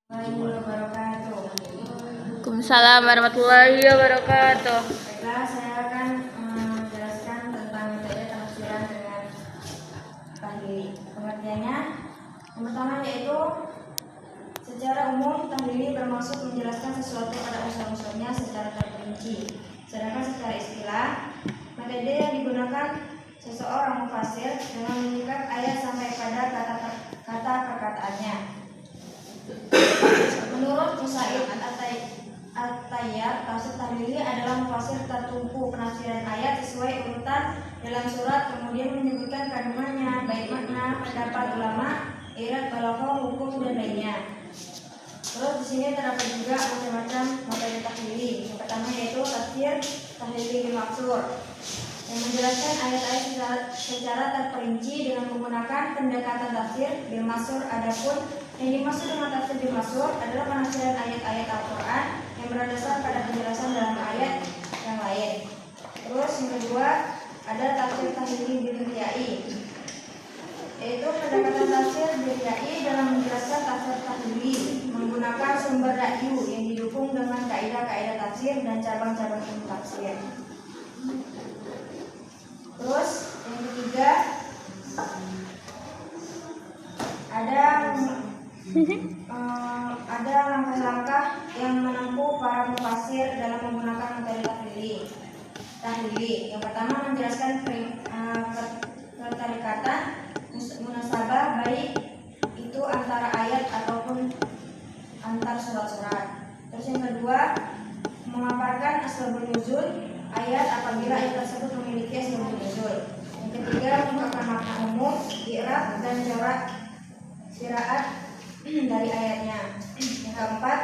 Waalaikumsalam warahmatullahi wabarakatuh. Baiklah, saya akan menjelaskan tentang metode penafsiran dengan tahlili. Pengertiannya, yang pertama yaitu secara umum tahlili bermaksud menjelaskan sesuatu pada unsur-unsurnya secara terperinci. Sedangkan secara istilah, metode yang digunakan seseorang mufasir dengan menyingkat ayat sampai pada kata perkataannya. Menurut Musaid At-Tayyar, tafsir tahlili adalah mufasir tertumpu penafsiran ayat sesuai urutan dalam surat, kemudian menyebutkan kandungannya, baik makna, pendapat ulama, irat, balaghah, hukum dan lainnya. Terus di sini terdapat juga macam-macam metode tahlili. Yang pertama yaitu tafsir tahlili bil maksur, yang menjelaskan ayat-ayat secara terperinci dengan menggunakan pendekatan tafsir bil maksur. Adapun yang dimaksud dengan tafsir bil maksur adalah penafsiran ayat-ayat Al-Quran yang berdasar pada penjelasan dalam ayat yang lain. Terus yang kedua ada tafsir tahlili bil riya'i, yaitu pendekatan tafsir bil riya'i dalam menjelaskan tafsir tahlili menggunakan sumber ra'yu yang didukung dengan kaidah-kaidah tafsir dan cabang-cabang ilmu tafsir. Terus yang ketiga ada langkah-langkah yang menempuh para mufasir dalam menggunakan metode tahlili. Yang pertama menjelaskan keterikatan munasabah, baik itu antara ayat ataupun antar surat-surat. Terus yang kedua memaparkan asbabun nuzul ayat apabila ayat tersebut memiliki asbabun nuzul. Yang ketiga mengungkapkan makna umum, i'rab dan jarak qiraat dari ayatnya. Yang keempat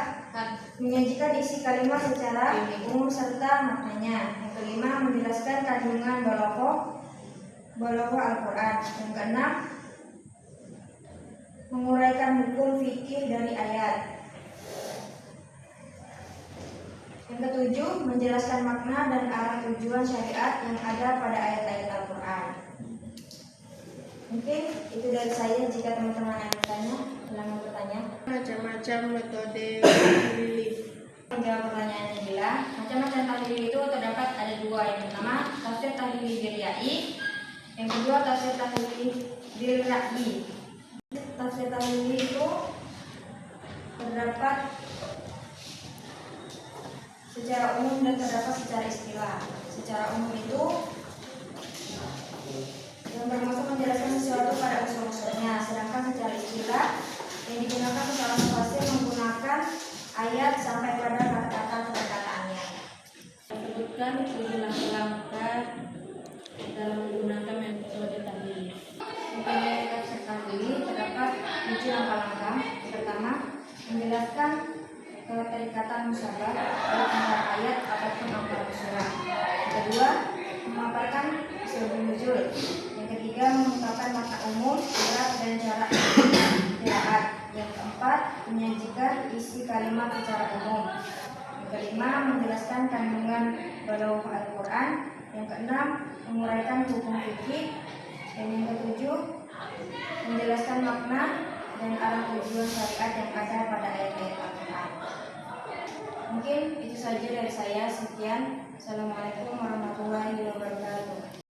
menyajikan isi kalimat secara umum serta maknanya. Yang kelima menjelaskan kandungan balaghah Al-Quran. Yang keenam menguraikan hukum fikih dari ayat. Yang ketujuh menjelaskan makna dan arah tujuan syariat yang ada pada ayat-ayat Al-Quran. Mungkin itu dari saya. Jika teman-teman ada bertanya, silakan bertanya. Macam-macam metode tahlili. Menjawab pertanyaannya adalah macam-macam tahlili itu terdapat ada dua. Yang pertama tafsir tahlili bil riya'i, yang kedua tafsir tahlili bil ra'yi. Tafsir tahlili itu terdapat secara umum dan terdapat secara istilah. Secara umum itu yang bermaksud menjelaskan sesuatu pada unsur-unsurnya, sedangkan secara istilah yang digunakan seorang mufasir menggunakan ayat sampai pada kata-kata perkataannya. Sebutkan 7 langkah dalam menggunakan metode tahlili. Metode tafsir tahlili terdapat 7 langkah-langkah. Yang pertama menjelaskan keterikatan musabah baik antara ayat ataupun antara surat. Yang kedua memaparkan asbabun nuzul. Yang ketiga mengungkapkan makna umum, i'rab dan jarak qiraat. Yang keempat menyajikan isi kalimat secara umum. Yang kelima menjelaskan kandungan balaghah Al-Quran. Yang keenam menguraikan hukum fikih. Dan yang ketujuh menjelaskan makna dan arah tujuan syariat yang ada pada ayat-ayat Al-Quran. Mungkin itu saja dari saya. Sekian. Assalamualaikum warahmatullahi wabarakatuh.